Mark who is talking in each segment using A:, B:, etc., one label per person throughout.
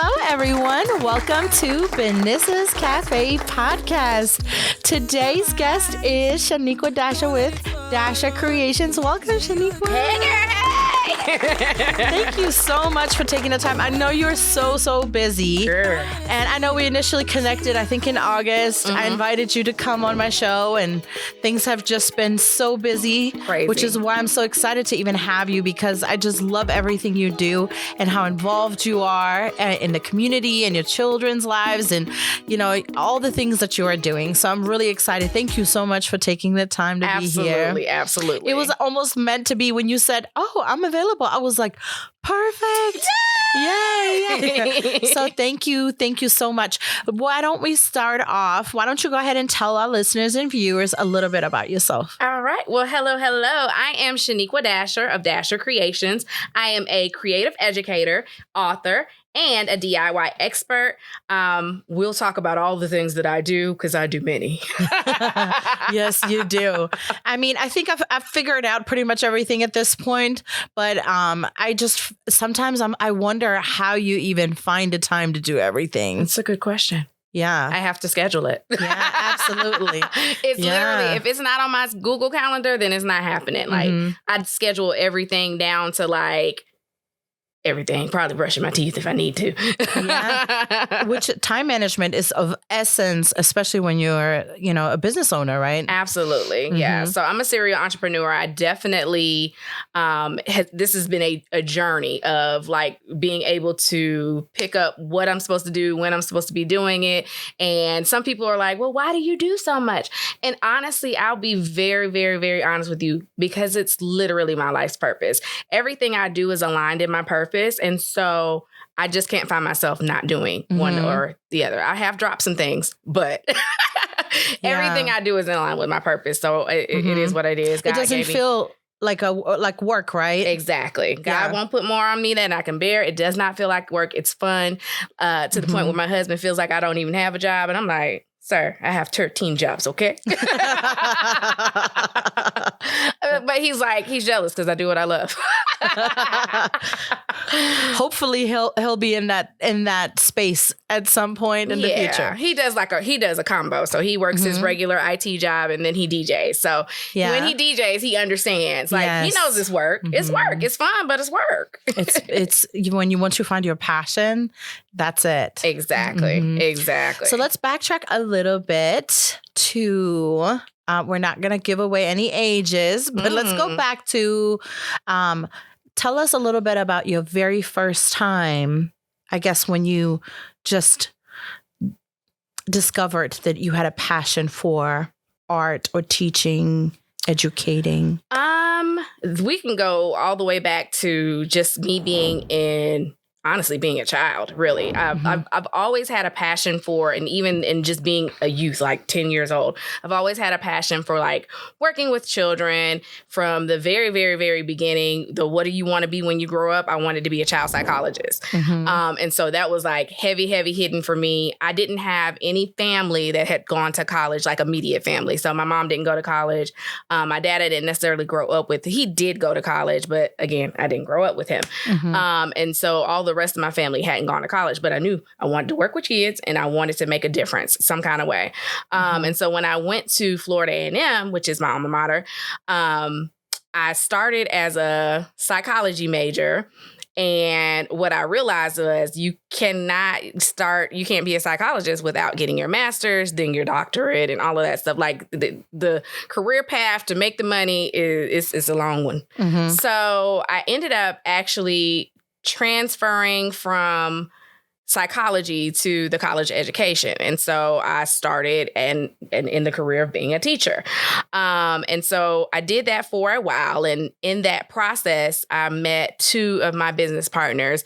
A: Hello, everyone. Welcome to Benisa's Cafe podcast. Today's guest is Shanequa Dasher with Dasha Creations. Welcome, Shanequa.
B: Hey, girl.
A: Thank you so much for taking the time. I know you're so busy.
B: Sure.
A: And I know we initially connected, I think in August. I invited you to come on my show and things have just been so busy.
B: Crazy.
A: Which is why I'm so excited to even have you, because I just love everything you do and how involved you are in the community and your children's lives and, you know, all the things that you are doing. So I'm really excited. Thank you so much for taking the time to be here.
B: Absolutely.
A: It was almost meant to be. When you said, "Oh, I'm available," I was like, perfect. Yay. So thank you so much. Why don't we start off? Why don't you go ahead and tell our listeners and viewers a little bit about yourself?
B: All right. Well, hello. I am Shanequa Dasher of Dasha Creations. I am a creative educator, author, and a DIY expert. We'll talk about all the things that I do because I do many.
A: Yes, you do. I mean, I think I've figured out pretty much everything at this point, but I just sometimes I wonder how you even find the time to do everything.
B: That's a good question.
A: Yeah.
B: I have to schedule it.
A: Yeah, absolutely.
B: It's literally, if it's not on my Google Calendar, then it's not happening. Like, I'd schedule everything down to like everything, probably brushing my teeth if I need to.
A: Yeah. Which time management is of essence, especially when you're, you know, a business owner, right?
B: Absolutely. Yeah. So I'm a serial entrepreneur. I definitely, this has been a journey of like being able to pick up what I'm supposed to do, when I'm supposed to be doing it. And some people are like, well, why do you do so much? And honestly, I'll be very honest with you, because it's literally my life's purpose. Everything I do is aligned in my purpose. And so I just can't find myself not doing one or the other. I have dropped some things, but everything I do is in line with my purpose. So it is what it is. God
A: it doesn't feel like work, right?
B: Exactly. God won't put more on me than I can bear. It does not feel like work. It's fun to the point where my husband feels like I don't even have a job. And I'm like, sir, I have 13 jobs, okay? But he's jealous because I do what I love.
A: Hopefully he'll be in that space at some point in the future.
B: He does a combo. So he works his regular IT job and then he DJs. So when he DJs, he understands. Like he knows it's work. It's work. It's fun, but it's work.
A: it's once you find your passion, that's it.
B: Exactly. Exactly.
A: So let's backtrack a little bit to we're not going to give away any ages, but let's go back to tell us a little bit about your very first time, I guess, when you just discovered that you had a passion for art or teaching, educating.
B: We can go all the way back to just me being a child, really. I've always had a passion for, and even in just being a youth, like 10 years old, I've always had a passion for like working with children from the very beginning. What do you want to be when you grow up? I wanted to be a child psychologist. And so that was like heavy hidden for me. I didn't have any family that had gone to college, like immediate family. So my mom didn't go to college. My dad I didn't necessarily grow up with. He did go to college, but again, I didn't grow up with him. And so all the rest of my family hadn't gone to college, but I knew I wanted to work with kids and I wanted to make a difference some kind of way. And so when I went to Florida A&M, which is my alma mater, I started as a psychology major. And what I realized was you can't be a psychologist without getting your master's, then your doctorate and all of that stuff. Like the career path to make the money is a long one. So I ended up actually transferring from psychology to the college education. And so I started and in the career of being a teacher. And so I did that for a while. And in that process, I met two of my business partners,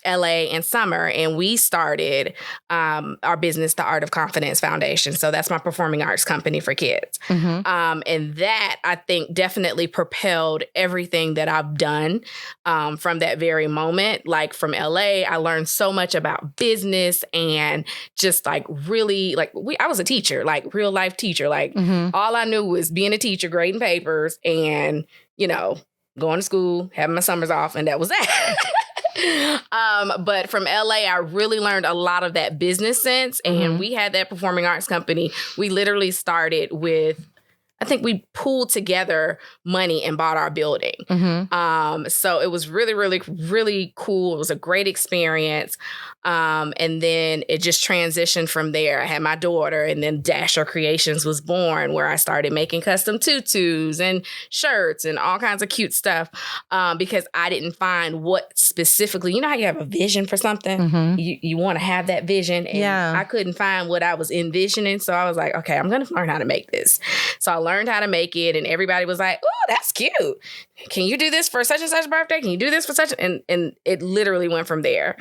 B: LA and Summer, and we started our business, the Art of Confidence Foundation. So that's my performing arts company for kids. And that, I think, definitely propelled everything that I've done from that very moment. Like from LA, I learned so much about business and just like really, like I was a teacher, like real life teacher. Like all I knew was being a teacher, grading papers and, you know, going to school, having my summers off, and that was that. But from LA, I really learned a lot of that business sense. And we had that performing arts company. We literally started with, I think we pooled together money and bought our building. So it was really, really, really cool. It was a great experience. And then it just transitioned from there. I had my daughter, and then Dasha Creations was born, where I started making custom tutus and shirts and all kinds of cute stuff, because I didn't find what specifically, you know how you have a vision for something? You want to have that vision. And I couldn't find what I was envisioning. So I was like, okay, I'm going to learn how to make this. So I learned how to make it, and everybody was like, oh, that's cute. Can you do this for such and such birthday? Can you do this for such? And it literally went from there.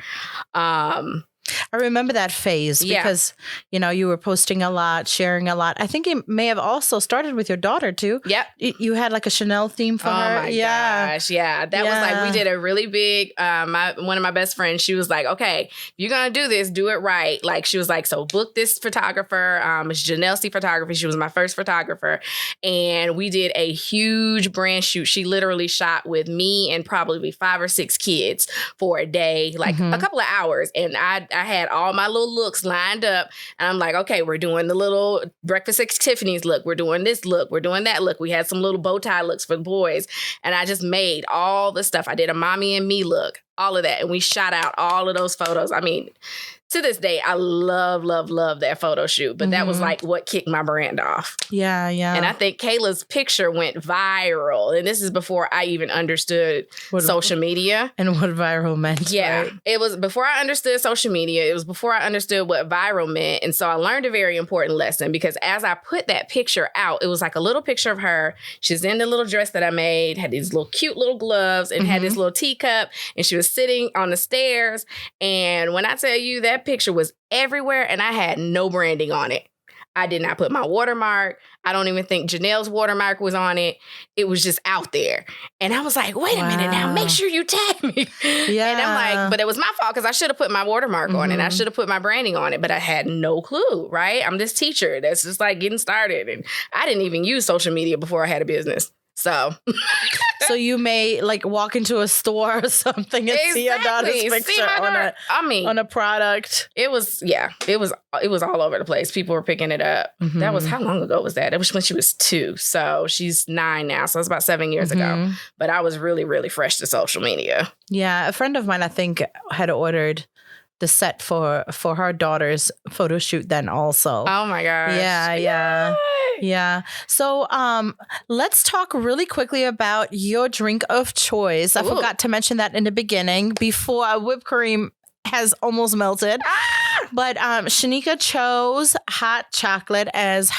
A: I remember that phase because, you know, you were posting a lot, sharing a lot. I think it may have also started with your daughter too.
B: Yep.
A: You had like a Chanel theme for her.
B: Oh my gosh. Yeah. That was like, we did a really big, one of my best friends, she was like, okay, if you're going to do this, do it right. Like, she was like, so book this photographer. It's Janelle C. Photography. She was my first photographer. And we did a huge brand shoot. She literally shot with me and probably 5 or 6 kids for a day, like a couple of hours. And I had all my little looks lined up, and I'm like, okay, we're doing the little Breakfast at Tiffany's look. We're doing this look. We're doing that look. We had some little bow tie looks for the boys. And I just made all the stuff. I did a mommy and me look, all of that. And we shot out all of those photos. I mean, to this day, I love, love, love that photo shoot. But that was like what kicked my brand off.
A: Yeah, yeah.
B: And I think Kayla's picture went viral. And this is before I even understood social media.
A: And what viral meant.
B: Yeah.
A: Right?
B: It was before I understood social media. It was before I understood what viral meant. And so I learned a very important lesson, because as I put that picture out, it was like a little picture of her. She's in the little dress that I made, had these little cute little gloves, and had this little teacup. And she was sitting on the stairs. And when I tell you, that picture was everywhere, and I had no branding on it. I did not put my watermark. I don't even think Janelle's watermark was on it. It was just out there. And I was like, wait a minute now, make sure you tag me.
A: Yeah.
B: And I'm like, but it was my fault, because I should have put my watermark on it. I should have put my branding on it, but I had no clue, right? I'm this teacher that's just like getting started. And I didn't even use social media before I had a business. So
A: you may like walk into a store or something and see your daughter's picture on a product.
B: It was all over the place. People were picking it up. That was, how long ago was that? It was when she was 2. So she's 9 now. So it's about 7 years ago. But I was really, really fresh to social media.
A: Yeah. A friend of mine, I think, had ordered the set for her daughter's photo shoot then also.
B: Oh my gosh.
A: Yeah. Yeah. So let's talk really quickly about your drink of choice. I forgot to mention that in the beginning before whipped cream has almost melted. But Shanequa chose hot chocolate as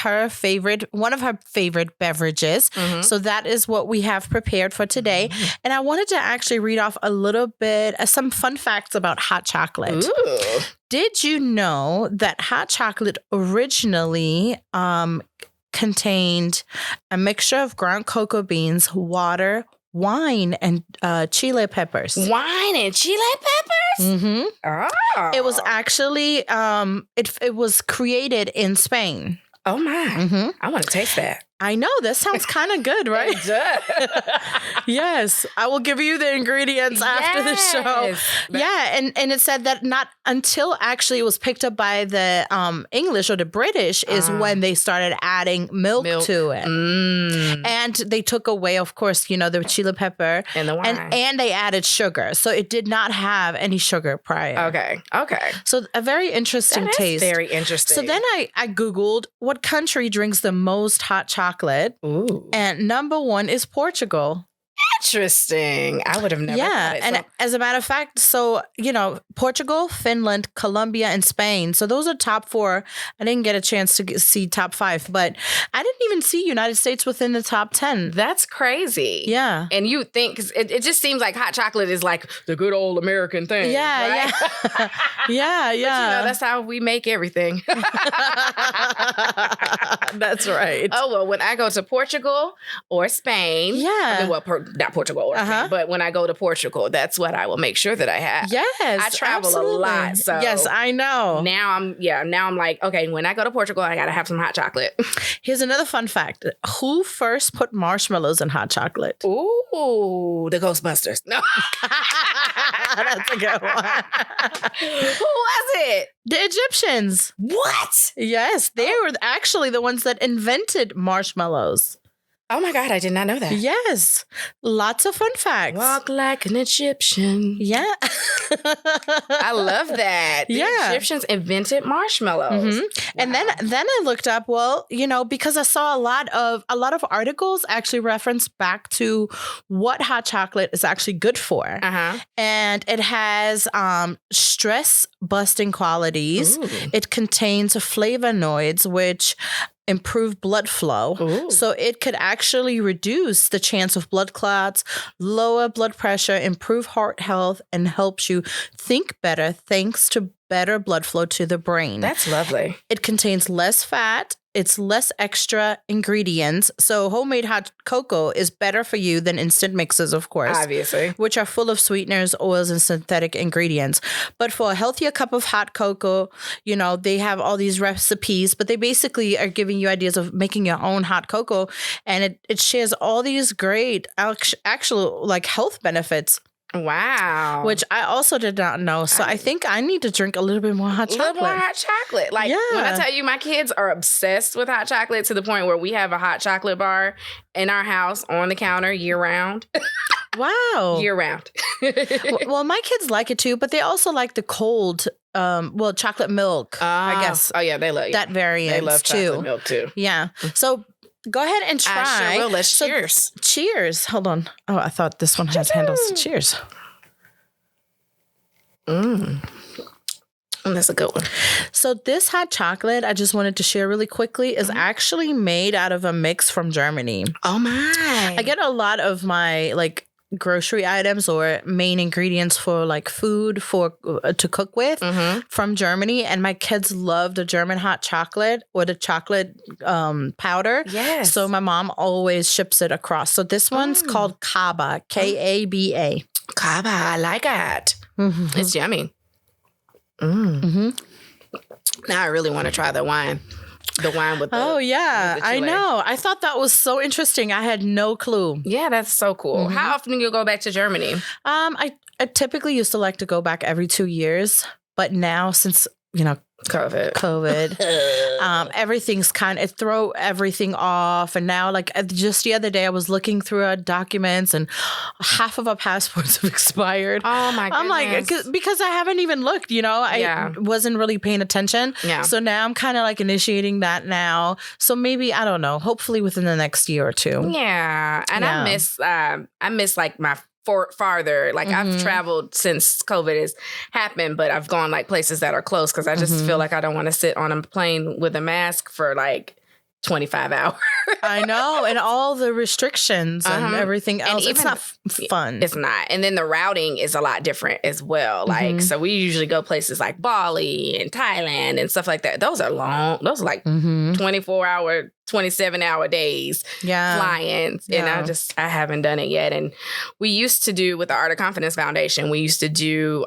A: one of her favorite beverages. So that is what we have prepared for today. And I wanted to actually read off a little bit, some fun facts about hot chocolate.
B: Ooh.
A: Did you know that hot chocolate originally contained a mixture of ground cocoa beans, water, wine, and chile peppers?
B: Wine and chile peppers? Oh.
A: It was actually, it was created in Spain.
B: Oh my. I want to taste that.
A: I know. That sounds kind of good, right?
B: It does.
A: Yes. I will give you the ingredients after the show. Yeah. And it said that not until actually it was picked up by the English or the British is when they started adding milk to it. And they took away, of course, you know, the chili pepper.
B: And the wine.
A: And they added sugar. So it did not have any sugar prior.
B: Okay.
A: So a very interesting taste.
B: Very interesting.
A: So then I Googled what country drinks the most hot chocolate.
B: Ooh.
A: And number 1 is Portugal.
B: Interesting. I would have never thought it.
A: And as a matter of fact, so, you know, Portugal, Finland, Colombia, and Spain. So those are top 4. I didn't get a chance to see top 5, but I didn't even see United States within the top 10.
B: That's crazy.
A: Yeah.
B: And you think, cause it just seems like hot chocolate is like the good old American thing.
A: Yeah,
B: right?
A: Yeah.
B: But, you know, that's how we make everything.
A: That's right.
B: Oh, well, when I go to Portugal or Spain.
A: Yeah.
B: I mean, well, not Portugal or Spain, but when I go to Portugal, that's what I will make sure that I have.
A: Yes.
B: I travel a lot. So
A: yes, I know.
B: Now I'm like, okay, when I go to Portugal, I got to have some hot chocolate.
A: Here's another fun fact. Who first put marshmallows in hot chocolate?
B: Ooh, the Ghostbusters. No.
A: That's a good one.
B: Who was it?
A: The Egyptians.
B: What?
A: Yes, they were actually the ones that invented marshmallows.
B: Oh my God, I did not know that.
A: Yes. Lots of fun facts.
B: Walk like an Egyptian.
A: Yeah.
B: I love that. The
A: Yeah.
B: Egyptians invented marshmallows.
A: Mm-hmm.
B: Wow.
A: And then I looked up, well, because I saw a lot of articles actually reference back to what hot chocolate is actually good for.
B: Uh-huh.
A: And it has stress busting qualities.
B: Ooh.
A: It contains flavonoids, which improve blood flow.
B: Ooh.
A: So it could actually reduce the chance of blood clots, lower blood pressure, improve heart health, and helps you think better thanks to better blood flow to the brain.
B: That's lovely.
A: It contains less fat. It's less extra ingredients. So homemade hot cocoa is better for you than instant mixes, of course.
B: Obviously.
A: Which are full of sweeteners, oils, and synthetic ingredients. But for a healthier cup of hot cocoa, they have all these recipes, but they basically are giving you ideas of making your own hot cocoa. And it shares all these great actual health benefits.
B: Wow.
A: Which I also did not know. So I think I need to drink a little bit more hot chocolate.
B: A little more hot chocolate. When I tell you my kids are obsessed with hot chocolate to the point where we have a hot chocolate bar in our house on the counter year round.
A: Wow.
B: Year round.
A: Well, my kids like it too, but they also like the cold, chocolate milk, I guess.
B: Oh, yeah, they love
A: that variant
B: They love
A: too.
B: chocolate milk too.
A: Yeah. So go ahead and try.
B: I sure will. Let's cheers.
A: Cheers. Hold on. Oh, I thought this one has handles. Cheers.
B: That's a good one.
A: So this hot chocolate, I just wanted to share really quickly, is actually made out of a mix from Germany.
B: Oh my.
A: I get a lot of my grocery items or main ingredients for food to cook with from Germany, and my kids love the German hot chocolate or the chocolate powder.
B: Yes.
A: So my mom always ships it across. So this one's called Kaba, Kaba.
B: Kaba, I like it.
A: Mm-hmm.
B: It's yummy.
A: Mm-hmm.
B: Now I really want to try the wine. The wine with the
A: I know. I thought that was so interesting. I had no clue.
B: Yeah, that's so cool. How often do you go back to Germany?
A: I typically used to like to go back every 2 years, but now since COVID. Everything's it throw everything off. And now, just the other day, I was looking through our documents and half of our passports have expired.
B: Oh, my goodness.
A: I'm because I haven't even looked, I wasn't really paying attention.
B: Yeah.
A: So now I'm kind of initiating that now. So maybe, I don't know, hopefully within the next year or two.
B: Yeah. And I miss my farther. I've traveled since COVID has happened, but I've gone places that are close because I just feel like I don't want to sit on a plane with a mask for 25 hours.
A: I know. And all the restrictions and everything else.
B: And
A: it's not fun.
B: It's not. And then the routing is a lot different as well. So we usually go places like Bali and Thailand and stuff like that. Those are long. Those are 24-hour, 27-hour days flying. And I haven't done it yet. And we used to do, with the Art of Confidence Foundation, we used to do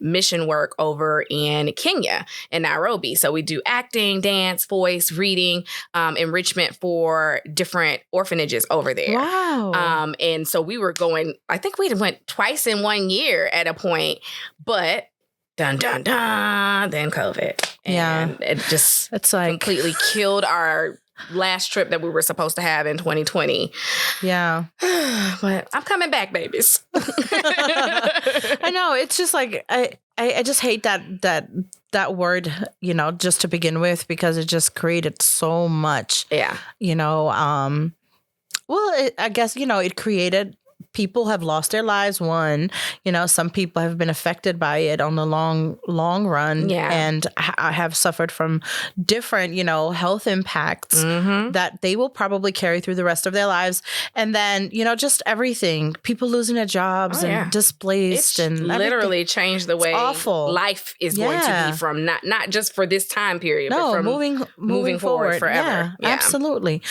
B: mission work over in Kenya, in Nairobi. So we do acting, dance, voice, reading, enrichment for different orphanages over there.
A: Wow.
B: And so we were going, I think we went twice in 1 year at a point, but then COVID. And it just completely killed our last trip that we were supposed to have in 2020.
A: Yeah.
B: But I'm coming back, babies.
A: I know. It's just I just hate that word, just to begin with, because it just created so much.
B: Yeah.
A: I guess, it created, people have lost their lives. One, some people have been affected by it on the long run.
B: Yeah.
A: And I have suffered from different, health impacts that they will probably carry through the rest of their lives. And then, just everything, people losing their jobs and displaced, and
B: literally changed the way life is going to be from not just for this time period, but from moving forward forever.
A: Yeah, absolutely.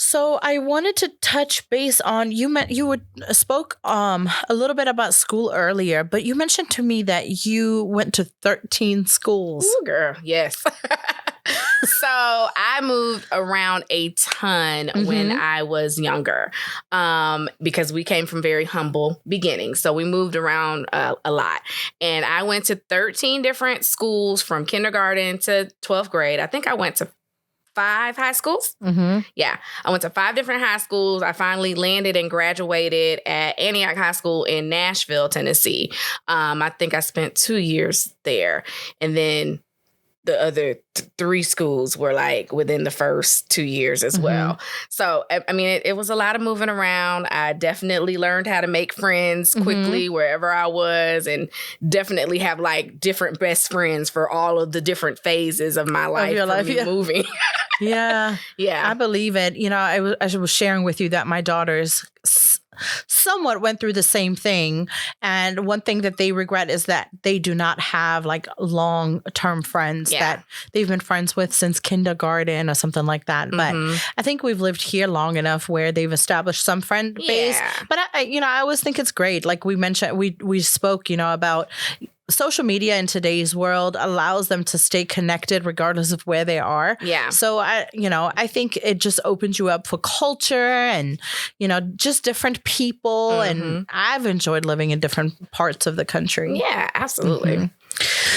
A: So I wanted to touch base on, you spoke a little bit about school earlier, but you mentioned to me that you went to 13 schools.
B: Ooh, girl, yes. So I moved around a ton when I was younger because we came from very humble beginnings. So we moved around a lot. And I went to 13 different schools from kindergarten to 12th grade. I think I went to 5 high schools. Yeah. I went to 5 different high schools. I finally landed and graduated at Antioch High School in Nashville, Tennessee. I think I spent 2 years there. And then the other 3 schools were like within the first 2 years as well. So, I mean, it was a lot of moving around. I definitely learned how to make friends quickly wherever I was, and definitely have like different best friends for all of the different phases of my life. Moving.
A: Yeah.
B: Yeah.
A: I believe it. You know, I was sharing with you that my daughters somewhat went through the same thing. And one thing that they regret is that they do not have like long-term friends that they've been friends with since kindergarten or something like that. But I think we've lived here long enough where they've established some friend base. But I always think it's great. Like we mentioned, we spoke, about social media in today's world allows them to stay connected regardless of where they are.
B: Yeah.
A: So I think it just opens you up for culture and, just different people. And I've enjoyed living in different parts of the country.
B: Yeah, absolutely.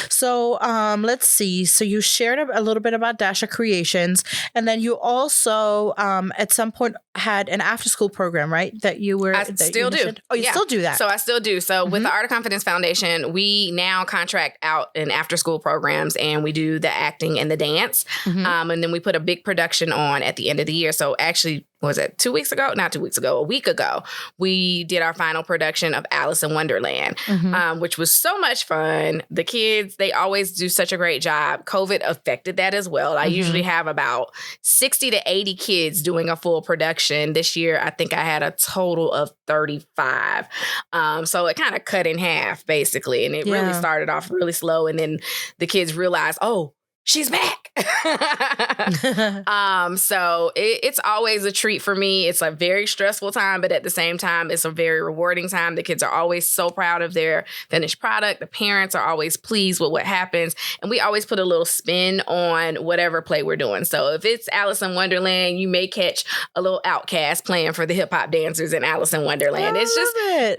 A: So let's see. So you shared a little bit about Dasha Creations, and then you also at some point had an after-school program, right? That you were.
B: I still do.
A: Oh, you still do that?
B: So I still do. So with the Art of Confidence Foundation, we now contract out in after-school programs, and we do the acting and the dance, and then we put a big production on at the end of the year. So actually, was it 2 weeks ago? Not 2 weeks ago, a week ago, we did our final production of Alice in Wonderland, which was so much fun. The kids, they always do such a great job. COVID affected that as well. I usually have about 60 to 80 kids doing a full production. This year, I think I had a total of 35. So it kind of cut in half, basically. And it really started off really slow. And then the kids realized, oh, she's back. So it's always a treat for me. It's a very stressful time, but at the same time, it's a very rewarding time. The kids are always so proud of their finished product. The parents are always pleased with what happens. And we always put a little spin on whatever play we're doing. So if it's Alice in Wonderland, you may catch a little Outcast playing for the hip hop dancers in Alice in Wonderland.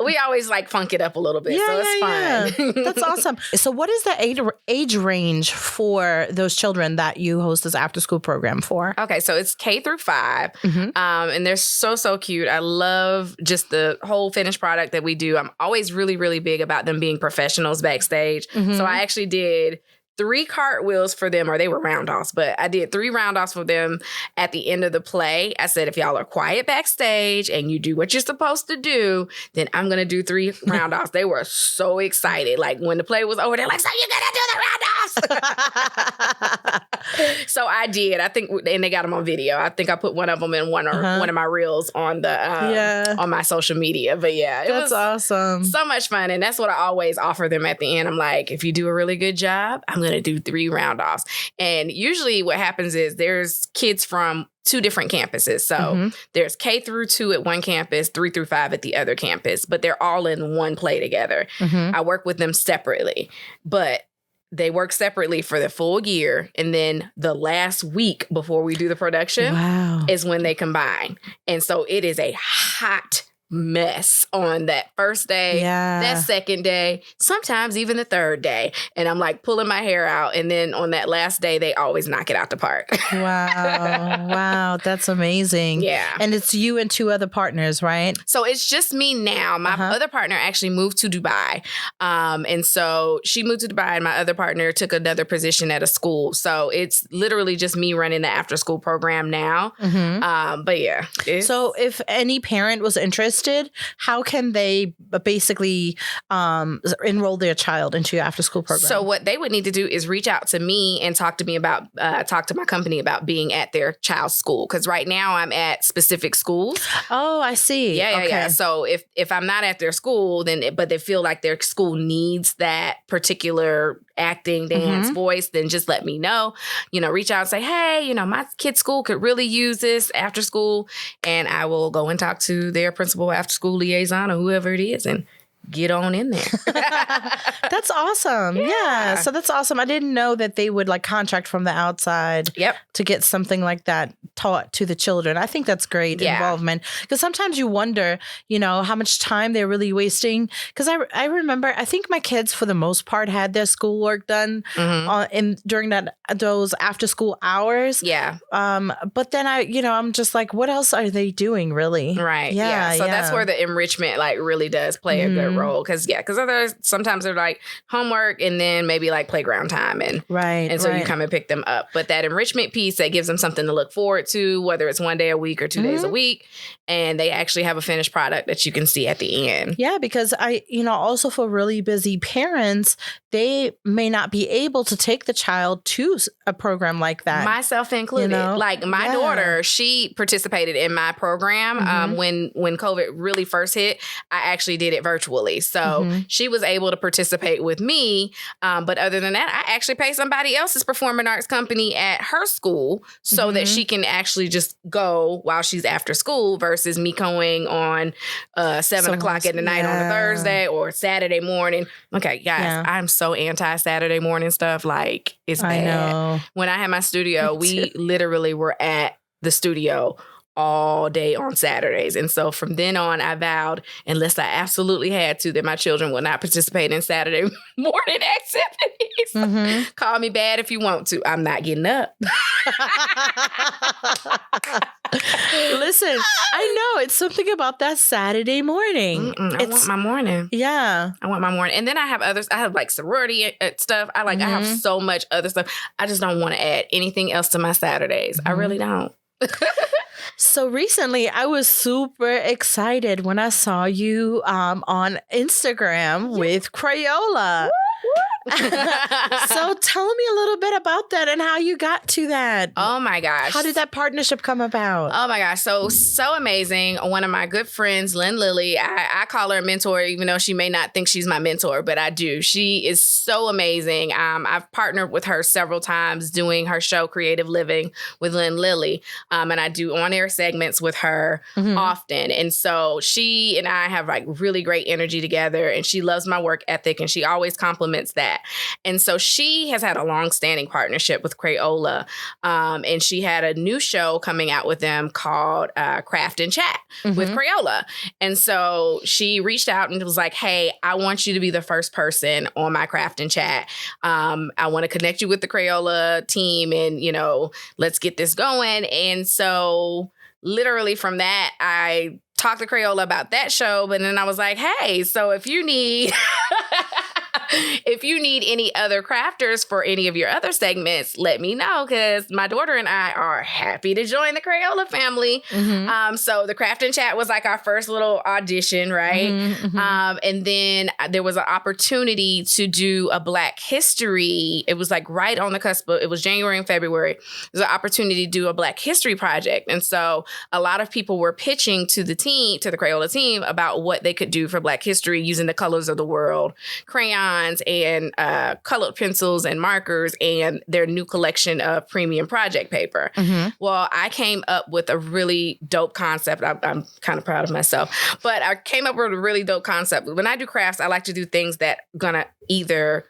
B: We always like funk it up a little bit. So it's fun.
A: Yeah. That's awesome. So what is the age range for those children that you host this after school program for?
B: Okay, so it's K through 5. And they're so cute. I love just the whole finished product that we do. I'm always really, really big about them being professionals backstage. So I actually did 3 cartwheels for them, or they were round-offs, but I did 3 round-offs for them at the end of the play. I said, if y'all are quiet backstage and you do what you're supposed to do, then I'm going to do 3 round-offs. They were so excited. Like when the play was over, they're like, so you're going to do the round-offs? So I did. I think, and they got them on video. I think I put one of them in one of my reels on the on my social media. But yeah, it was
A: awesome.
B: So much fun. And that's what I always offer them at the end. I'm like, if you do a really good job, I'm going to do 3 round-offs. And usually what happens is there's kids from 2 different campuses. So there's K through 2 at one campus, 3 through 5 at the other campus, but they're all in one play together. I work with them separately, but they work separately for the full year. And then the last week before we do the production is when they combine. And so it is a hot mess on that first day, that second day, sometimes even the third day. And I'm like pulling my hair out. And then on that last day, they always knock it out the park.
A: Wow. That's amazing.
B: Yeah.
A: And it's you and 2 other partners, right?
B: So it's just me now. My other partner actually moved to Dubai. And so she moved to Dubai and my other partner took another position at a school. So it's literally just me running the after school program now. But yeah.
A: So if any parent was interested, how can they basically enroll their child into your after school program?
B: So what they would need to do is reach out to me and talk to my company about being at their child's school. Because right now I'm at specific schools.
A: Oh, I see.
B: Yeah. So if I'm not at their school, but they feel like their school needs that particular acting, dance, voice, then just let me know. Reach out and say, hey, my kid's school could really use this after school. And I will go and talk to their principal after school liaison or whoever it is and get on in there.
A: That's awesome. Yeah. So that's awesome. I didn't know that they would like contract from the outside to get something like that taught to the children. I think that's great involvement, because sometimes you wonder, you know, how much time they're really wasting. Because I remember, I think my kids for the most part had their schoolwork done during those after school hours. Yeah. But then I'm just like, what else are they doing really?
B: Right. Yeah. So that's where the enrichment like really does play a good role. Because sometimes they're like homework and then maybe like playground time and so you come and pick them up. But that enrichment piece that gives them something to look forward to, whether it's one day a week or 2 days a week, and they actually have a finished product that you can see at the end.
A: Yeah, because also for really busy parents, they may not be able to take the child to a program like that.
B: Myself included. You know? Like my daughter, she participated in my program when COVID really first hit. I actually did it virtually. So she was able to participate with me. But other than that, I actually paid somebody else's performing arts company at her school so that she can actually just go while she's after school versus me going on 7 o'clock at the night on a Thursday or Saturday morning. Okay, guys, I'm so anti-Saturday morning stuff. Like, it's bad. I know. When I had my studio, we literally were at the studio all day on Saturdays. And so from then on, I vowed, unless I absolutely had to, that my children would not participate in Saturday morning activities. Call me bad if you want to. I'm not getting up.
A: Listen, I know it's something about that Saturday morning.
B: I want my morning.
A: Yeah.
B: I want my morning. And then I have others. I have like sorority stuff. I have so much other stuff. I just don't want to add anything else to my Saturdays. I really don't.
A: So recently, I was super excited when I saw you on Instagram with Crayola. So tell me a little bit about that and how you got to that.
B: Oh my gosh.
A: How did that partnership come about?
B: Oh my gosh. So amazing. One of my good friends, Lynn Lilly, I call her a mentor, even though she may not think she's my mentor, but I do. She is so amazing. I've partnered with her several times doing her show, Creative Living with Lynn Lilly. And I do on-air segments with her often. And so she and I have like really great energy together, and she loves my work ethic and she always compliments that. And so she has had a long-standing partnership with Crayola, and she had a new show coming out with them called Craft and Chat with Crayola. And so she reached out and was like, hey, I want you to be the first person on my Craft and Chat. I want to connect you with the Crayola team and, let's get this going. And so literally from that, I talked to Crayola about that show, but then I was like, hey, so if you need... if you need any other crafters for any of your other segments, let me know, because my daughter and I are happy to join the Crayola family. So the Craft and Chat was like our first little audition, right? And then there was an opportunity to do a Black History. It was like right on the cusp of, it was January and February. There was an opportunity to do a Black History project. And so a lot of people were pitching to the team, to the Crayola team, about what they could do for Black History using the colors of the world, crayons, and colored pencils and markers, and their new collection of premium project paper. Well, I came up with a really dope concept. I'm kind of proud of myself, but I came up with a really dope concept. When I do crafts, I like to do things that gonna either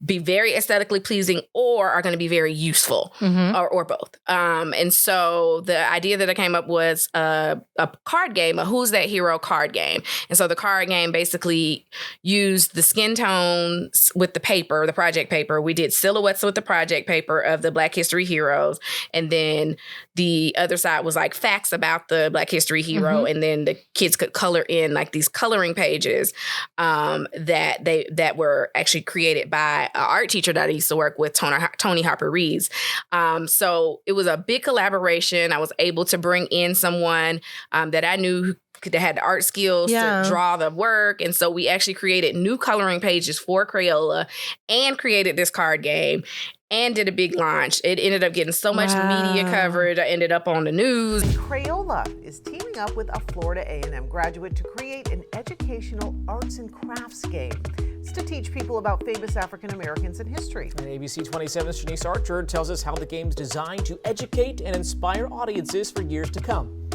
B: be very aesthetically pleasing or are going to be very useful, or both. And so the idea that I came up was a card game, a Who's That Hero card game. And so the card game basically used the skin tones with the paper, the project paper. We did silhouettes with the project paper of the Black History heroes. And then the other side was like facts about the Black History hero. And then the kids could color in like these coloring pages that were actually created by an art teacher that I used to work with, Tony Harper Reeves. So it was a big collaboration. I was able to bring in someone that I knew that had the art skills to draw the work. And so we actually created new coloring pages for Crayola and created this card game and did a big launch. It ended up getting so much media coverage. I ended up on the news.
C: Crayola is teaming up with a Florida A&M graduate to create an educational arts and crafts game. It's to teach people about famous African Americans in history.
D: And ABC 27's Shanice Archer tells us how the game's designed to educate and inspire audiences for years to come.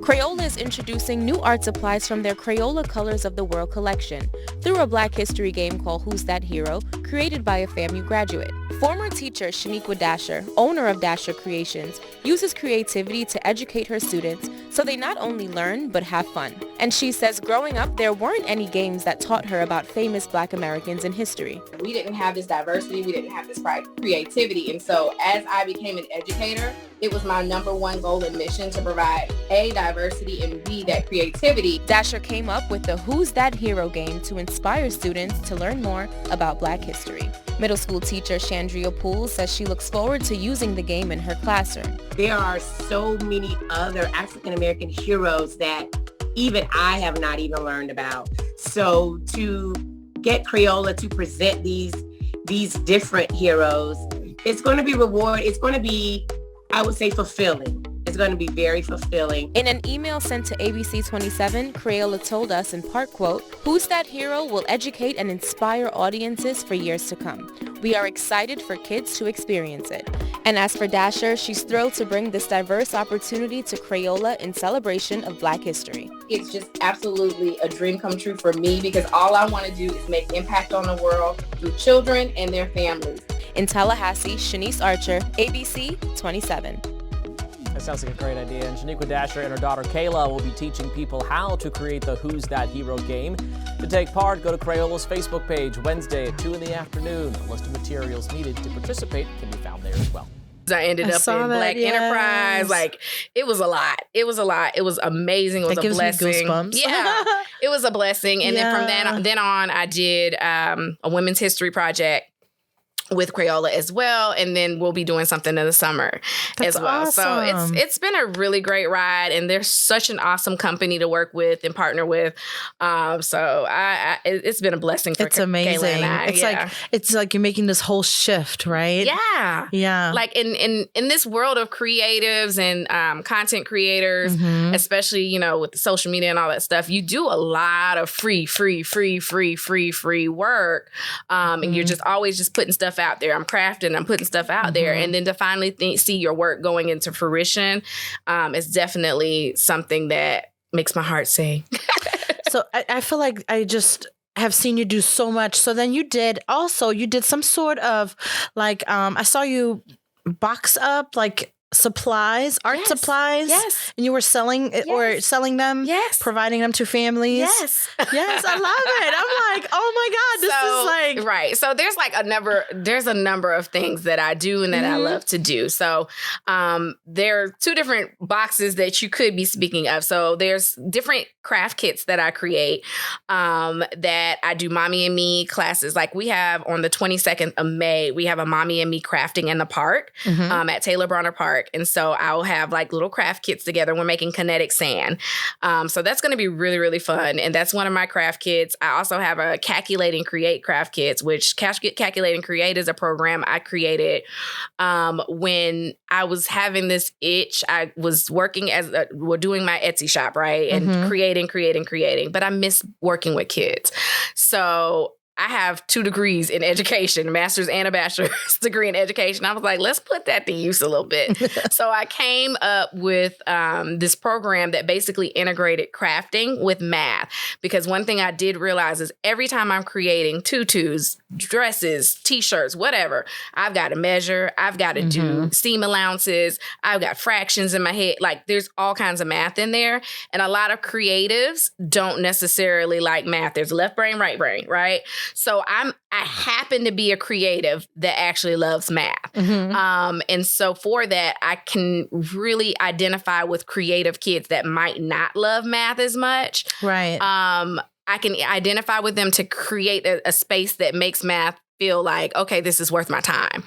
E: Crayola is introducing new art supplies from their Crayola Colors of the World collection through a Black history game called Who's That Hero, created by a FAMU graduate. Former teacher Shanequa Dasher, owner of Dasha Creations, uses creativity to educate her students so they not only learn but have fun. And she says growing up, there weren't any games that taught her about famous Black Americans in history.
F: We didn't have this diversity, we didn't have this creativity. And so as I became an educator, it was my number one goal and mission to provide A, diversity, and B, that creativity.
E: Dasher came up with the Who's That Hero game to inspire students to learn more about Black history. Middle school teacher Chandria Poole says she looks forward to using the game in her classroom.
G: There are so many other African-American heroes that even I have not even learned about. So to get Crayola to present these different heroes, it's going to be reward. It's going to be, I would say, fulfilling. It's going to be very fulfilling.
E: In an email sent to ABC 27, Crayola told us in part, quote, "Who's That Hero will educate and inspire audiences for years to come. We are excited for kids to experience it." And as for Dasher, she's thrilled to bring this diverse opportunity to Crayola in celebration of Black history.
F: It's just absolutely a dream come true for me because all I want to do is make impact on the world through children and their families.
E: In Tallahassee, Shanice Archer, ABC 27.
D: That sounds like a great idea. And Shanequa Dasher and her daughter Kayla will be teaching people how to create the Who's That Hero game. To take part, go to Crayola's Facebook page Wednesday at 2 in the afternoon. A list of materials needed to participate can be found there as well.
B: I ended up in Black Enterprise. Like, it was a lot. It was amazing. It was a blessing.
A: Me goosebumps.
B: Yeah, it was a blessing. And then from then on, I did a women's history project with Crayola as well, and then we'll be doing something in the summer as well.
A: Awesome.
B: So it's been a really great ride, and they're such an awesome company to work with and partner with. So it's been a blessing for
A: It's amazing.
B: Kayla and I.
A: It's like you're making this whole shift, right?
B: Yeah. Like in this world of creatives and content creators, especially, with the social media and all that stuff, you do a lot of free work. And you're just always just putting stuff out there. I'm crafting, I'm putting stuff out there. And then to finally see your work going into fruition is definitely something that makes my heart sing.
A: So I feel like I just have seen you do so much. So then you did some sort of like, I saw you box up like supplies, art supplies.
B: Yes.
A: And you were selling or selling them.
B: Yes.
A: Providing them to families.
B: Yes.
A: Yes. I love it. I'm like, oh my God, this is like.
B: Right. So there's a number of things that I do and that I love to do. So there are two different boxes that you could be speaking of. So there's different craft kits that I create that I do Mommy and Me classes. Like we have on the 22nd of May, we have a Mommy and Me crafting in the park at Taylor Bronner Park. And so I'll have like little craft kits together. We're making kinetic sand. So that's going to be really, really fun. And that's one of my craft kits. I also have a Calculate and Create craft kits, which Calculate and Create is a program I created when I was having this itch. I was working doing my Etsy shop, right? And creating. But I miss working with kids. So I have 2 degrees in education, a master's and a bachelor's degree in education. I was like, let's put that to use a little bit. So I came up with this program that basically integrated crafting with math. Because one thing I did realize is every time I'm creating tutus, dresses, t-shirts, whatever, I've got to measure, I've got to do seam allowances, I've got fractions in my head. Like there's all kinds of math in there. And a lot of creatives don't necessarily like math. There's left brain, right? So I happen to be a creative that actually loves math. And so for that, I can really identify with creative kids that might not love math as much.
A: Right.
B: I can identify with them to create a space that makes math feel like, okay, this is worth my time.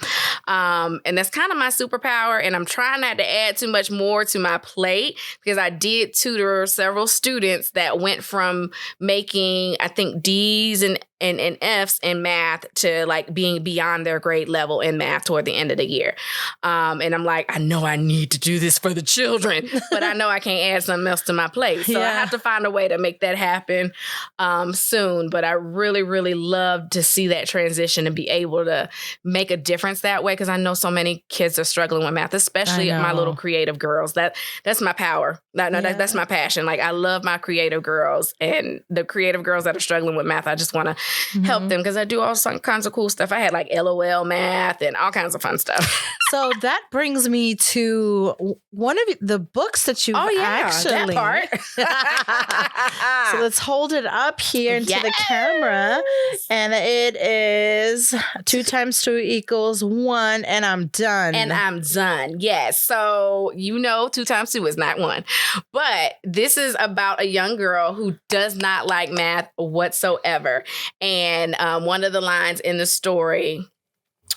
B: And that's kind of my superpower. And I'm trying not to add too much more to my plate because I did tutor several students that went from making, I think, D's and and F's in math to like being beyond their grade level in math toward the end of the year. And I'm like, I know I need to do this for the children, but I know I can't add something else to my plate. So I have to find a way to make that happen soon. But I really, really love to see that transition and be able to make a difference that way, because I know so many kids are struggling with math, especially my little creative girls. That's my power. That's my passion. Like, I love my creative girls, and the creative girls that are struggling with math, I just want to help them, because I do all kinds of cool stuff. I had like LOL math and all kinds of fun stuff.
A: So that brings me to one of the books that you actually.
B: That part.
A: So let's hold it up here into the camera, and it is 2 times 2 equals 1, and I'm done.
B: Yes. So 2 times 2 is not 1, but this is about a young girl who does not like math whatsoever. And one of the lines in the story,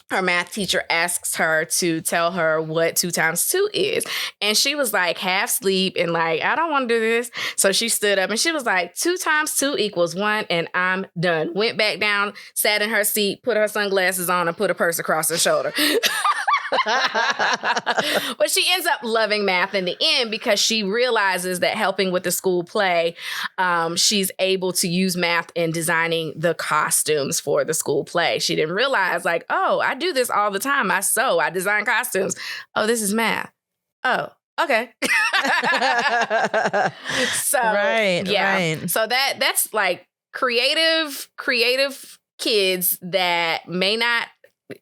B: her math teacher asks her to tell her what 2 times 2 is. And she was like half asleep and like, I don't want to do this. So she stood up and she was like, 2 times 2 equals 1, and I'm done. Went back down, sat in her seat, put her sunglasses on, and put a purse across her shoulder. But she ends up loving math in the end, because she realizes that helping with the school play, she's able to use math in designing the costumes for the school play. She didn't realize, like, oh, I do this all the time. I sew, I design costumes. Oh, this is math. Oh, okay. So
A: right.
B: So that's like creative kids that may not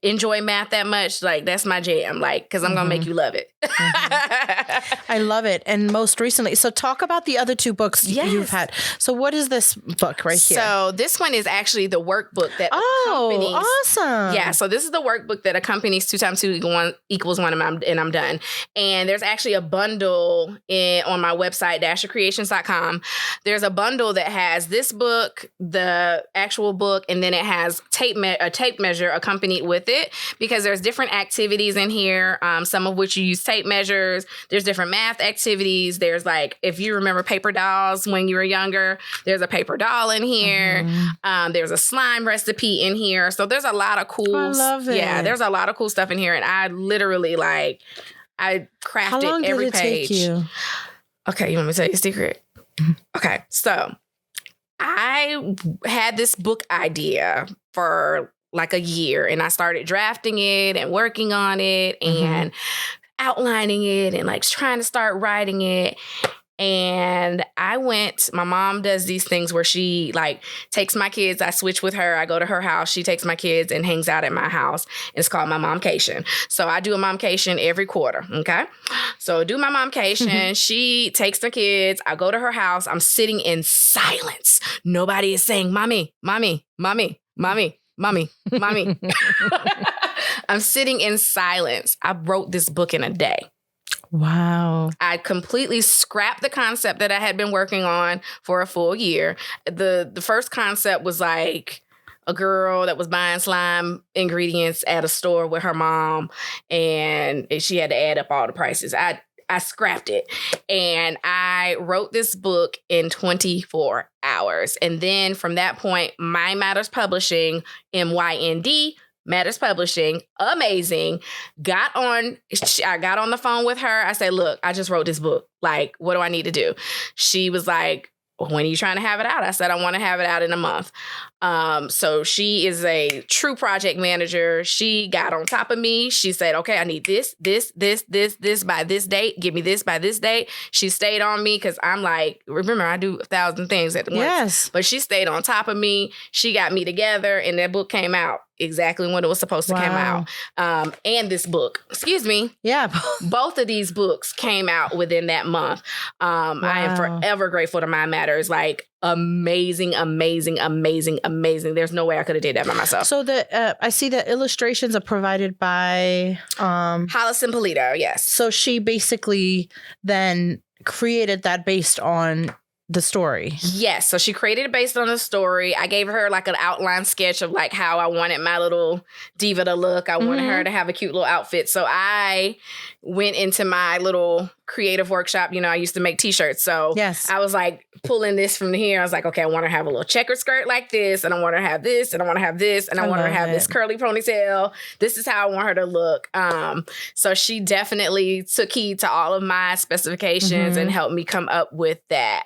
B: enjoy math that much. Like, that's my jam, like, because I'm gonna make you love it.
A: I love it. And most recently, so talk about the other 2 books you've had. So what is this book right here?
B: So this one is actually the workbook that accompanies.
A: Awesome.
B: Yeah, so this is the workbook that accompanies 2 times 2 equals 1, and I'm done. And there's actually a bundle on my website, DashaCreations.com. There's a bundle that has this book, the actual book, and then it has a tape measure accompanied with it, because there's different activities in here, some of which you use tape measures. There's different math activities. There's like, if you remember paper dolls when you were younger, there's a paper doll in here. There's a slime recipe in here. So there's a lot of cool. I love it. Yeah, there's a lot of cool stuff in here. And I literally I crafted
A: How long
B: every
A: did it
B: page.
A: Take you?
B: Okay, you want me to tell you a secret? Okay, so I had this book idea for like a year, and I started drafting it and working on it and outlining it and like trying to start writing it. And my mom does these things where she like takes my kids, I switch with her, I go to her house, she takes my kids and hangs out at my house. It's called my momcation. So I do a momcation every quarter, okay? So I do my momcation, she takes the kids, I go to her house, I'm sitting in silence. Nobody is saying, mommy, mommy, mommy, mommy. Mommy. I'm sitting in silence. I wrote this book in a day.
A: Wow.
B: I completely scrapped the concept that I had been working on for a full year. The first concept was like a girl that was buying slime ingredients at a store with her mom, and she had to add up all the prices. I scrapped it, and I wrote this book in 24 hours. And then from that point, My Matters Publishing, MYND, Matters Publishing, amazing. I got on the phone with her. I said, look, I just wrote this book. Like, what do I need to do? She was like, when are you trying to have it out? I said, I want to have it out in a month. So she is a true project manager. She got on top of me. She said, okay, I need this by this date. Give me this by this date. She stayed on me because I'm like, remember, I do 1,000 things at once.
A: Yes.
B: But she stayed on top of me. She got me together, and that book came out exactly when it was supposed to come out. And this book, excuse me.
A: Yeah.
B: Both of these books came out within that month. I am forever grateful to My Matters. Like, amazing. There's no way I could have did that by myself.
A: So I see the illustrations are provided by
B: Hollis and Polito, yes.
A: So she basically then created that based on the story.
B: Yes. So she created it based on the story. I gave her like an outline sketch of like how I wanted my little diva to look. I wanted her to have a cute little outfit. So I went into my little creative workshop, I used to make t-shirts. So
A: Yes.
B: I was like pulling this from here. I was like, okay, I want to have a little checkered skirt like this, and I want to have this, and I want to have this, and I want her to have this curly ponytail. This is how I want her to look. So she definitely took heed to all of my specifications and helped me come up with that.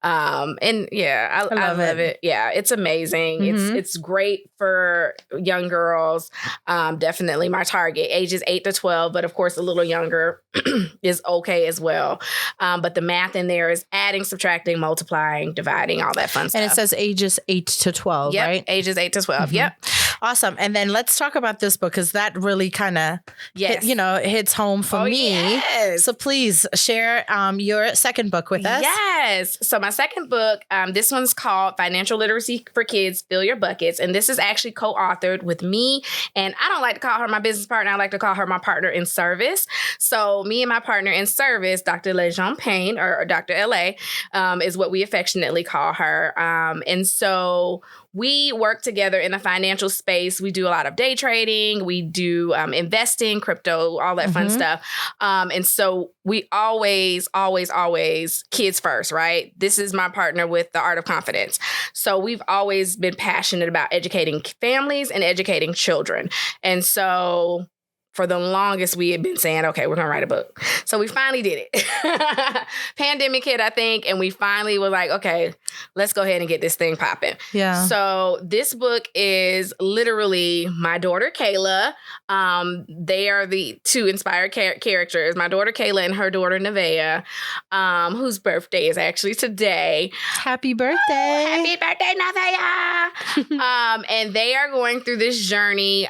B: And yeah, I love it. Yeah, it's amazing. It's great for young girls. Definitely my target. Ages 8 to 12, but of course a little younger is okay as well. But the math in there is adding, subtracting, multiplying, dividing, all that fun stuff.
A: And it says ages 8 to 12, right?
B: Ages 8 to 12. Yep.
A: Awesome. And then let's talk about this book, because that really kind of, hits home for me.
B: Yes.
A: So please share your second book with us.
B: Yes. So my second book, this one's called Financial Literacy for Kids, Fill Your Buckets. And this is actually co-authored with me. And I don't like to call her my business partner. I like to call her my partner in service. So me and my partner in service, Dr. Lejean Payne, or Dr. LA, is what we affectionately call her. And so we work together in the financial space. We do a lot of day trading. We do investing, crypto, all that fun stuff. And so we always kids first, right? This is my partner with The Art of Confidence. So we've always been passionate about educating families and educating children. And so for the longest, we had been saying, okay, we're going to write a book. So we finally did it. Pandemic hit, I think, and we finally were like, okay, let's go ahead and get this thing popping.
A: Yeah.
B: So this book is literally my daughter, Kayla. They are the two inspired characters, my daughter, Kayla, and her daughter, Nevaeh, whose birthday is actually today.
A: Happy birthday.
B: Happy birthday, Nevaeh. And they are going through this journey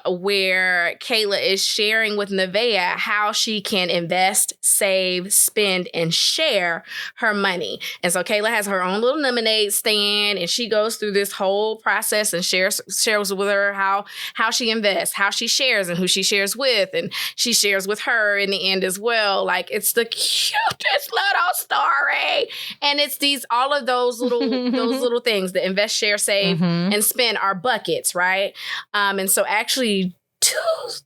B: where Kayla is sharing with Nevaeh how she can invest, save, spend, and share her money. And so Kayla has her own little lemonade stand, and she goes through this whole process and shares with her how she invests, how she shares, and who she shares with, and she shares with her in the end as well. Like, it's the cutest little story. And it's all of those little things, the invest, share, save, and spend are buckets, right? And so actually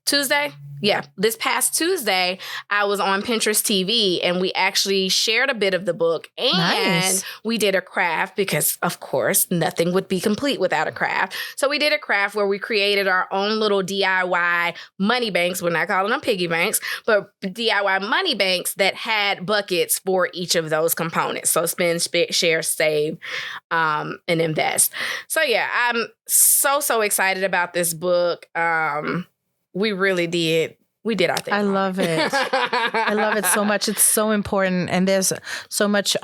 B: Tuesday? Yeah, this past Tuesday, I was on Pinterest TV, and we actually shared a bit of the book, and we did a craft because, of course, nothing would be complete without a craft. So we did a craft where we created our own little DIY money banks. We're not calling them piggy banks, but DIY money banks that had buckets for each of those components. So spend, share, save, and invest. So yeah, I'm so excited about this book. We really did. We did our thing.
A: I love it. I love it so much. It's so important. And there's so much,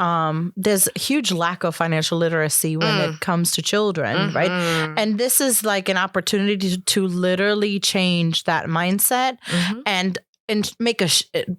A: there's a huge lack of financial literacy when it comes to children, right? And this is like an opportunity to literally change that mindset and make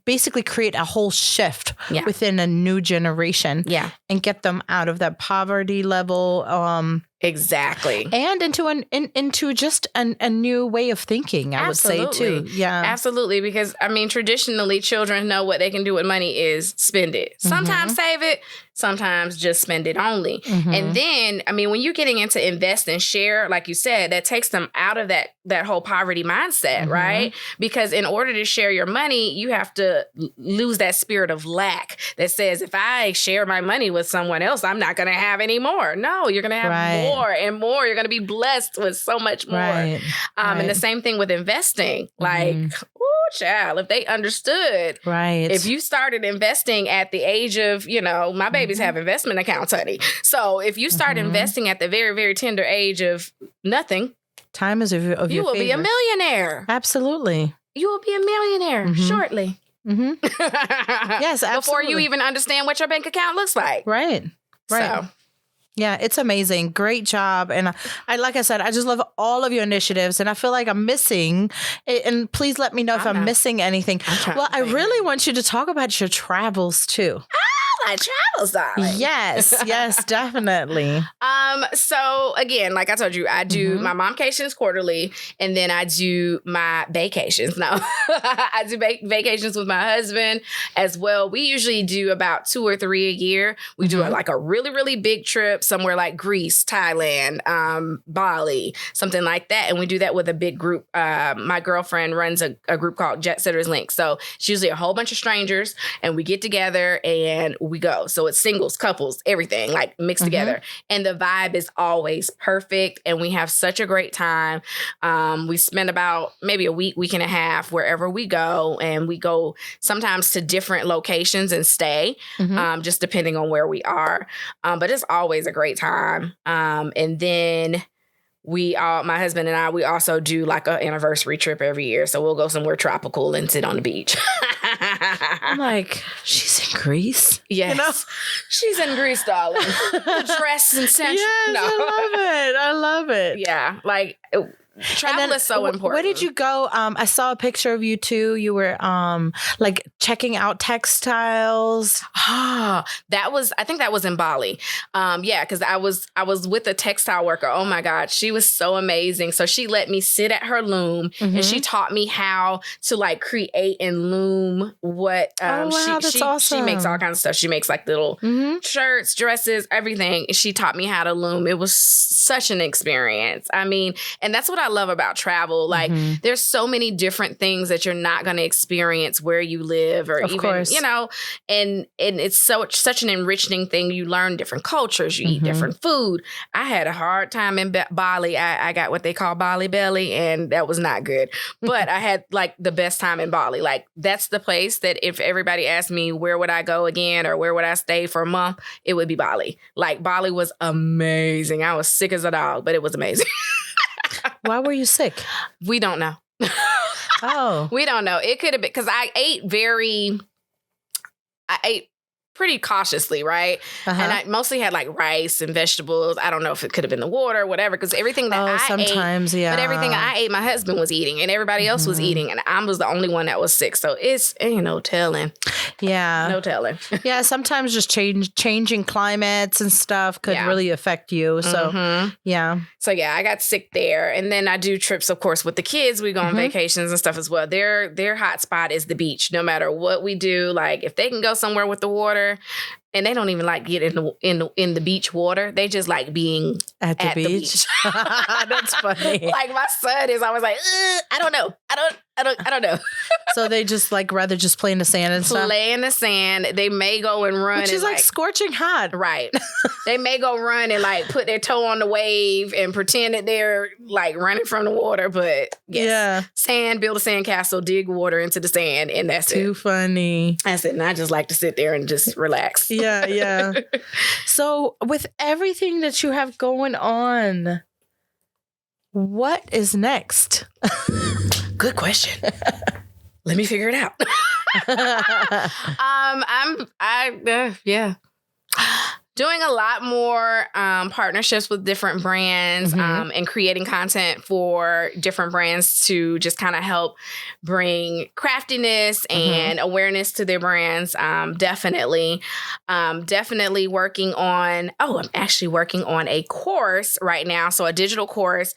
A: basically create a whole shift within a new generation and get them out of that poverty level.
B: Exactly.
A: And into just a new way of thinking, I would say too. Yeah.
B: Absolutely. Because I mean, traditionally children know what they can do with money is spend it. Sometimes save it, sometimes just spend it only. And then, I mean, when you're getting into invest and share, like you said, that takes them out of that whole poverty mindset, right? Because in order to share your money, you have to lose that spirit of lack that says, if I share my money with someone else, I'm not going to have any more. No, you're going to have more and more. You're going to be blessed with so much more. And the same thing with investing. Like, ooh, child, if they understood. If you started investing at the age of, my babies have investment accounts, honey. So if you start investing at the very, very tender age of nothing,
A: time is of your
B: you will be a millionaire.
A: Absolutely.
B: You will be a millionaire shortly.
A: Yes, absolutely.
B: Before you even understand what your bank account looks like.
A: Right.
B: So.
A: Yeah, it's amazing. Great job. And like I said, I just love all of your initiatives. And I feel like I'm missing, and please let me know if I'm missing anything. Well, I really want you to talk about your travels too.
B: like travel, darling.
A: Yes, definitely.
B: So again, like I told you, I do my momcations quarterly, and then I do my vacations. No, I do vacations with my husband as well. We usually do about 2 or 3 a year. We do like a really, really big trip somewhere like Greece, Thailand, Bali, something like that. And we do that with a big group. My girlfriend runs a group called Jet Sitters Link. So it's usually a whole bunch of strangers, and we get together and we go. So it's singles, couples, everything like mixed together. And the vibe is always perfect. And we have such a great time. We spend about maybe a week and a half wherever we go. And we go sometimes to different locations and stay, just depending on where we are. But it's always a great time. And then my husband and I, we also do like an anniversary trip every year. So we'll go somewhere tropical and sit on the beach.
A: I'm like, she's in Greece?
B: Yes.
A: You know?
B: She's in Greece, darling. The dress and sensual.
A: Yes, I love it.
B: Yeah. Like, travel is so important.
A: Where did you go? I saw a picture of you too. You were like checking out textiles.
B: I think that was in Bali. Yeah, because I was with a textile worker. Oh my God, she was so amazing. So she let me sit at her loom and she taught me how to like create and loom what
A: that's awesome.
B: She makes all kinds of stuff. She makes like little shirts, dresses, everything. She taught me how to loom. It was such an experience. I mean, and that's what I love about travel. Like there's so many different things that you're not going to experience where you live or you know, and it's such an enriching thing. You learn different cultures, you eat different food. I had a hard time in Bali. I got what they call Bali belly, and that was not good. But I had like the best time in Bali. Like that's the place that if everybody asked me where would I go again or where would I stay for a month, it would be Bali. Like Bali was amazing. I was sick as a dog, but it was amazing.
A: Why were you sick?
B: We don't know.
A: Oh.
B: We don't know. It could have been because I ate pretty cautiously, right? And I mostly had like rice and vegetables. I don't know if it could have been the water or whatever, because everything that I
A: sometimes,
B: ate, but everything I ate, my husband was eating and everybody else was eating, and I was the only one that was sick. So it's ain't no telling.
A: Yeah.
B: No telling.
A: Yeah, sometimes just changing climates and stuff could really affect you. So, yeah.
B: So, yeah, I got sick there. And then I do trips, of course, with the kids. We go on vacations and stuff as well. Their hot spot is the beach, no matter what we do. Like, if they can go somewhere with the water, and they don't even like get in the beach water. They just like being
A: at the beach. That's funny.
B: Like my son is always like, I don't know. I don't know.
A: So they just like rather just play in the sand and stuff?
B: Play in the sand. They may go and run.
A: Which is like scorching hot.
B: Right. They may go run and like put their toe on the wave and pretend that they're like running from the water. But sand, build a sand castle, dig water into the sand, and that's
A: Too funny.
B: That's it. And I just like to sit there and just relax.
A: Yeah. So with everything that you have going on, what is next?
B: Good question. Let me figure it out. Doing a lot more partnerships with different brands and creating content for different brands to just kind of help bring craftiness and awareness to their brands. Definitely working on, I'm actually working on a course right now. So a digital course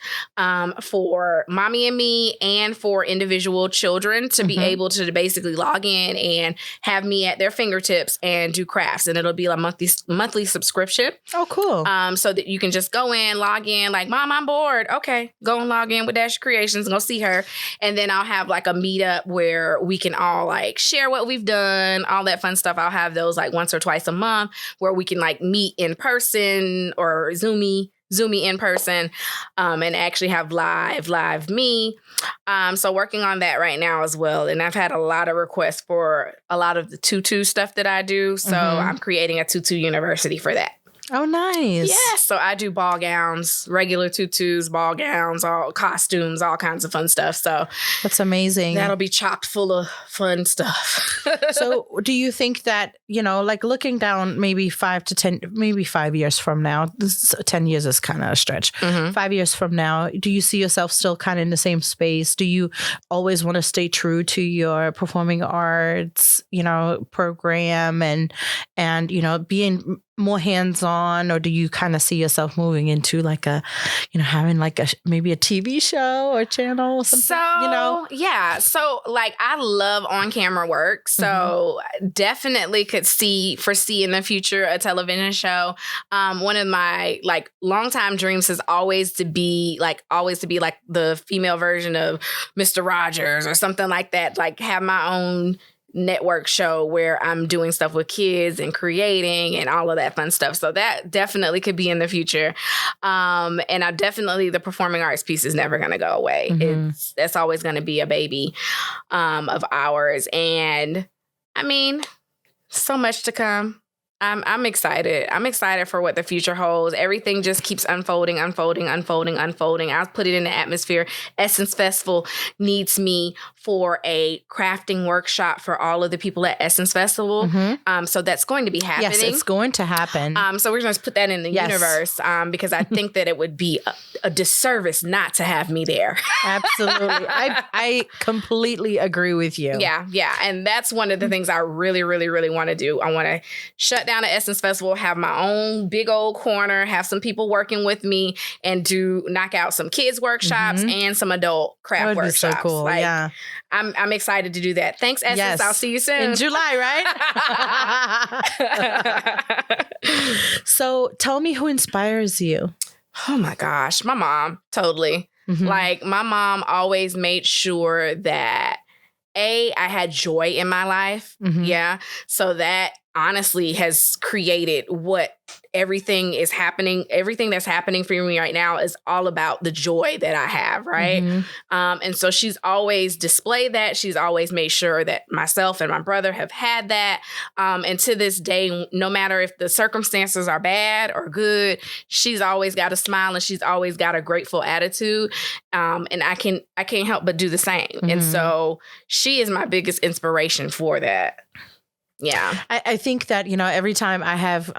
B: for mommy and me and for individual children to be able to basically log in and have me at their fingertips and do crafts. And it'll be a monthly subscription.
A: Oh, cool.
B: So that you can just go in, log in, like, Mom, I'm bored. Okay, go and log in with Dasha Creations and go see her. And then I'll have like a meetup where we can all like share what we've done, all that fun stuff. I'll have those like once or twice a month where we can like meet in person or Zoomy in person and actually have live me. So working on that right now as well. And I've had a lot of requests for a lot of the tutu stuff that I do. So I'm creating a tutu university for that.
A: Oh, nice.
B: Yeah, so I do ball gowns, regular tutus, ball gowns, all costumes, all kinds of fun stuff. So
A: That's amazing.
B: that'll be chocked full of fun stuff.
A: So do you think that, like looking down maybe 5 to 10, maybe 5 years from now, 10 years is kind of a stretch. 5 years from now, do you see yourself still kind of in the same space? Do you always want to stay true to your performing arts, program and being more hands-on, or do you kind of see yourself moving into like a, having like maybe a TV show or channel or something?
B: Yeah. So like I love on-camera work. So definitely could foresee in the future a television show. One of my like longtime dreams is always to be like the female version of Mr. Rogers or something like that. Like have my own network show where I'm doing stuff with kids and creating and all of that fun stuff. So that definitely could be in the future. And the performing arts piece is never going to go away. That's always going to be a baby of ours. And I mean, so much to come. I'm excited. I'm excited for what the future holds. Everything just keeps unfolding. I'll put it in the atmosphere. Essence Festival needs me for a crafting workshop for all of the people at Essence Festival. So that's going to be happening.
A: Yes, it's going to happen.
B: So we're going to put that in the universe because I think that it would be a disservice not to have me there.
A: Absolutely. I completely agree with you.
B: Yeah. And that's one of the things I really, really, really want to do. I want to shut down at Essence Festival, have my own big old corner, have some people working with me, and knock out some kids workshops and some adult craft workshops.
A: That would be so cool. Yeah.
B: I'm excited to do that. Thanks, Essence.
A: Yes.
B: I'll see you soon.
A: In July, right? So tell me who inspires you.
B: Oh my gosh. My mom. Totally. Like my mom always made sure that I had joy in my life. Yeah. So that honestly has created what everything that's happening for me right now is all about the joy that I have, right? And so she's always displayed that. She's always made sure that myself and my brother have had that. And to this day, no matter if the circumstances are bad or good, she's always got a smile and she's always got a grateful attitude. And I can't help but do the same. And so she is my biggest inspiration for that. Yeah.
A: I think that, every time I have,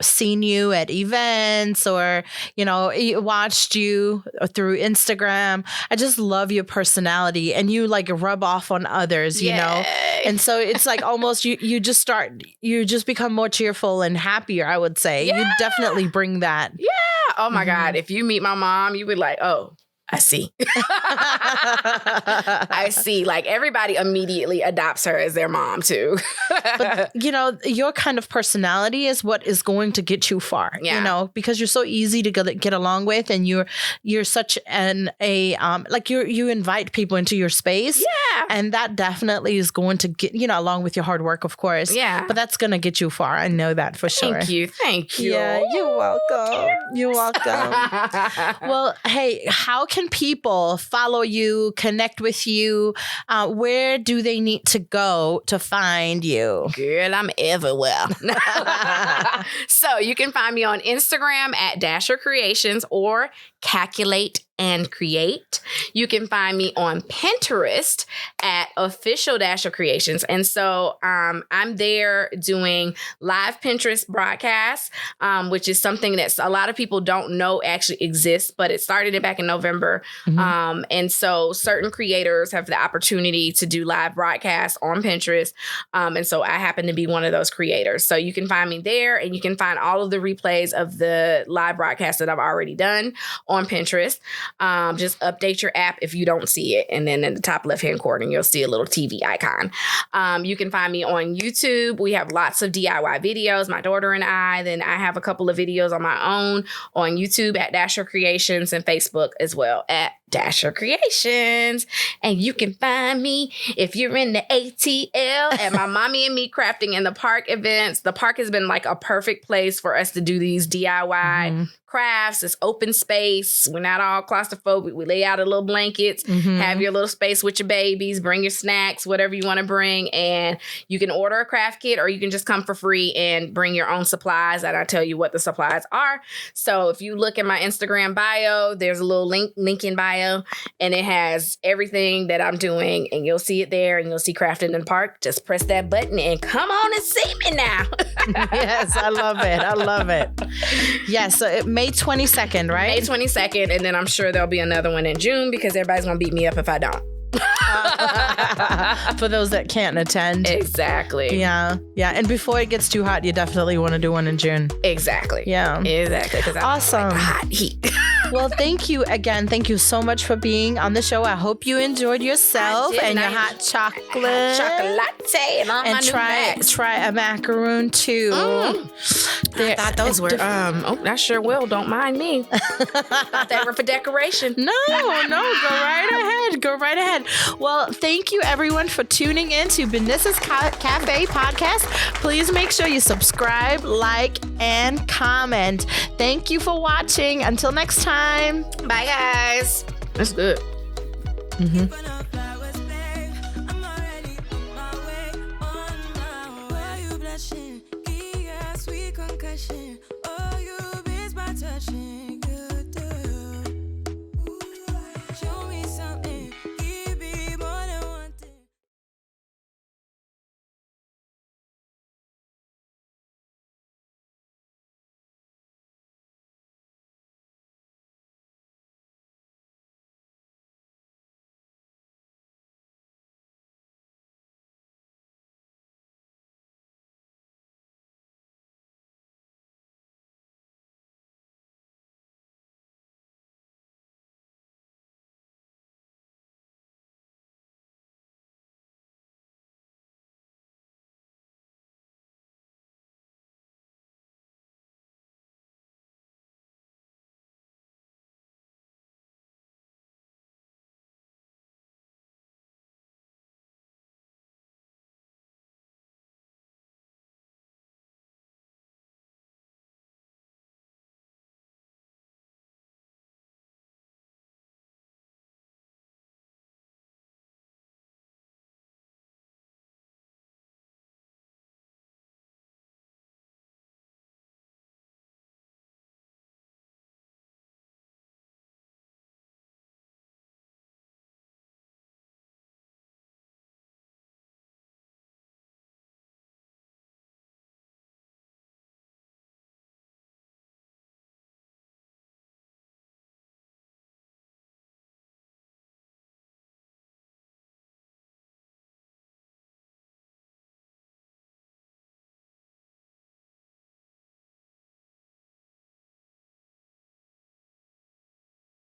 A: seen you at events or, watched you through Instagram, I just love your personality and you like rub off on others, you know? And so it's like almost you just become more cheerful and happier, I would say. You definitely bring that.
B: Yeah. Oh my God. If you meet my mom, you would like, oh, I see. I see. Like everybody immediately adopts her as their mom too.
A: But, your kind of personality is what is going to get you far, because you're so easy to get along with and you're such you invite people into your space. Yeah. And that definitely is going to get, along with your hard work, of course. Yeah. But that's going to get you far. I know that for sure.
B: Thank you.
A: Yeah, you're welcome. You're welcome. Well, hey, how can people follow you, connect with you? Where do they need to go to find you?
B: Girl, I'm everywhere. So you can find me on Instagram at Dasha Creations or Calculate and Create. You can find me on Pinterest at Official Dasha Creations. And so I'm there doing live Pinterest broadcasts, which is something that a lot of people don't know actually exists, but it started back in November. And so certain creators have the opportunity to do live broadcasts on Pinterest. And so I happen to be one of those creators. So you can find me there and you can find all of the replays of the live broadcasts that I've already done on Pinterest. Just update your app if you don't see it. And then in the top left-hand corner, you'll see a little TV icon. You can find me on YouTube. We have lots of DIY videos, my daughter and I. Then I have a couple of videos on my own on YouTube at Dasha Creations and Facebook as well at Dasha Creations. And you can find me if you're in the ATL at my Mommy and Me Crafting in the Park events. The park has been like a perfect place for us to do these DIY crafts. It's open space. We're not all claustrophobic. We lay out a little blankets, have your little space with your babies, bring your snacks, whatever you want to bring. And you can order a craft kit or you can just come for free and bring your own supplies. And I'll tell you what the supplies are. So if you look at my Instagram bio, there's a little link in bio, and it has everything that I'm doing, and you'll see it there, and you'll see Crafting in the Park. Just press that button and come on and see me now.
A: Yes, I love it. I love it. Yes, so May 22nd, right?
B: May 22nd, and then I'm sure there'll be another one in June because everybody's going to beat me up if I don't.
A: For those that can't attend.
B: Exactly.
A: Yeah. And before it gets too hot, you definitely want to do one in June.
B: Exactly.
A: Yeah.
B: Exactly.
A: Awesome.
B: Like hot heat.
A: Well, thank you again. Thank you so much for being on the show. I hope you enjoyed yourself and your hot chocolate.
B: Chocolate and all my new bags.
A: Try a macaroon too.
B: I thought those were, I sure will. Don't mind me. Thought they were for decoration.
A: No, go right ahead. Well, thank you everyone for tuning in to Benisa's Cafe podcast. Please make sure you subscribe, like, and comment. Thank you for watching. Until next time.
B: Bye, guys. That's good.